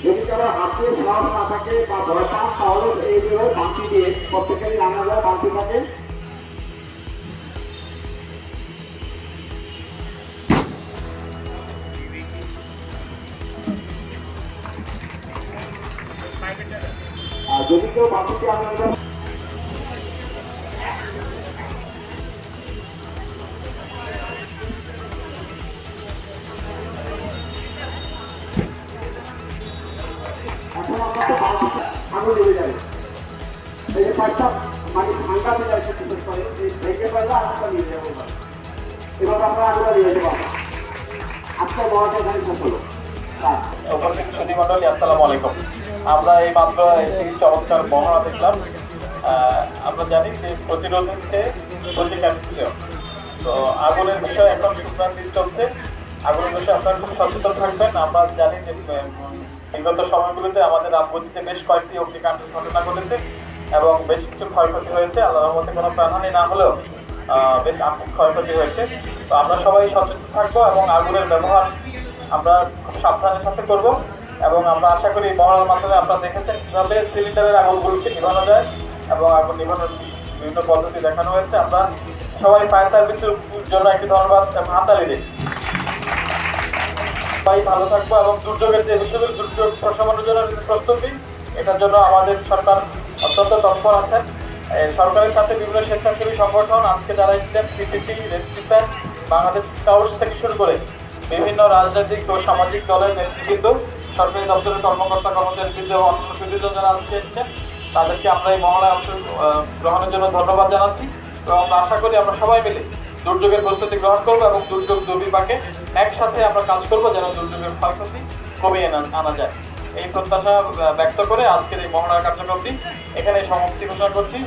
যদি কারো হাতে সাহস না থাকে বা ভয় পান তাহলে এইভাবে বাঁধি দিয়ে প্রত্যেকেরই রান্না যায় বাঁধি থাকে। আর যদি কেউ বাঁধিতে আমরা এখন আমরা তো আগুন লেগে যাবে, এই যে পাঁচটা মানে ঠান্ডা হয়ে যাচ্ছে বিশেষ করে এই ভেঙে পারলে আগুনটা নিয়ে যাবো। এবার আমরা আগুনটা নিয়ে যাবো। আজকে বড়টা এখানে শেষ হলো। উপস্থিত সুধীমণ্ডলী, আসসালামু আলাইকুম। আমরা এই মাত্র একটি চমৎকার মহড়া দেখলাম। আমরা জানি যে প্রতিরোধ হচ্ছে প্রতিকার। তো আগুনের বিষয়ে এখন শুক্রান্তি চলছে। আগুনের বিষয়ে আপনারা খুব সচেতন থাকবেন। আমরা জানি যে বিগত সময়গুলোতে আমাদের রামগতিতে বেশ কয়েকটি অগ্নিকাণ্ডের ঘটনা ঘটেছে এবং বেশ কিছু ক্ষয়ক্ষতি হয়েছে। আল্লাহর রহমতে কোনো প্রাণহানি না হলেও বেশ আর্থিক ক্ষয়ক্ষতি হয়েছে। তো আমরা সবাই সচেতন থাকবো এবং আগুনের ব্যবহার আমরা খুব সাবধানের সাথে করব এবং আমরা আশা করি মহড়ার মাধ্যমে আপনারা দেখেছেন কীভাবে সিলিন্ডারের আগুনগুলোকে নিভানো যায় এবং আগুন নিভানোর বিভিন্ন পদ্ধতি দেখানো হয়েছে। আমরা সবাই ফায়ার সার্ভিসের জন্য একটি ধন্যবাদ এবং হাততালি দিই। সবাই ভালো থাকবো এবং দুর্যোগের যে হিসেবে দুর্যোগ প্রশমনের জন্য প্রস্তুতি, এটার জন্য আমাদের সরকার অত্যন্ত তৎপর আছেন। সরকারের সাথে বিভিন্ন স্বেচ্ছাসেবী সংগঠন আজকে যারা এসেছেন, সিপিপি, রেসিস্ট্যান্স, বাংলাদেশ স্কাউটস থেকে শুরু করে বিভিন্ন রাজনৈতিক ও সামাজিক দলের নেতৃবৃন্দ, সরকারি দপ্তরের কর্মকর্তা কর্মচারীবৃন্দ এবং অন্যান্য যারা আজকে এসেছেন, তাদেরকে আমরা এই মহড়ায় অংশগ্রহণের জন্য ধন্যবাদ জানাচ্ছি এবং আমরা আশা করি আমরা সবাই মিলে দুর্যোগের প্রস্তুতি গ্রহণ করবো এবং দুর্যোগ দুর্বিপাকে একসাথে আমরা কাজ করবো যেন দুর্যোগের ক্ষয়ক্ষতি কমিয়ে আনা যায়। এই প্রত্যাশা ব্যক্ত করে আজকের এই মহড়া কার্যক্রমটি এখানে সমাপ্তি ঘোষণা করছি।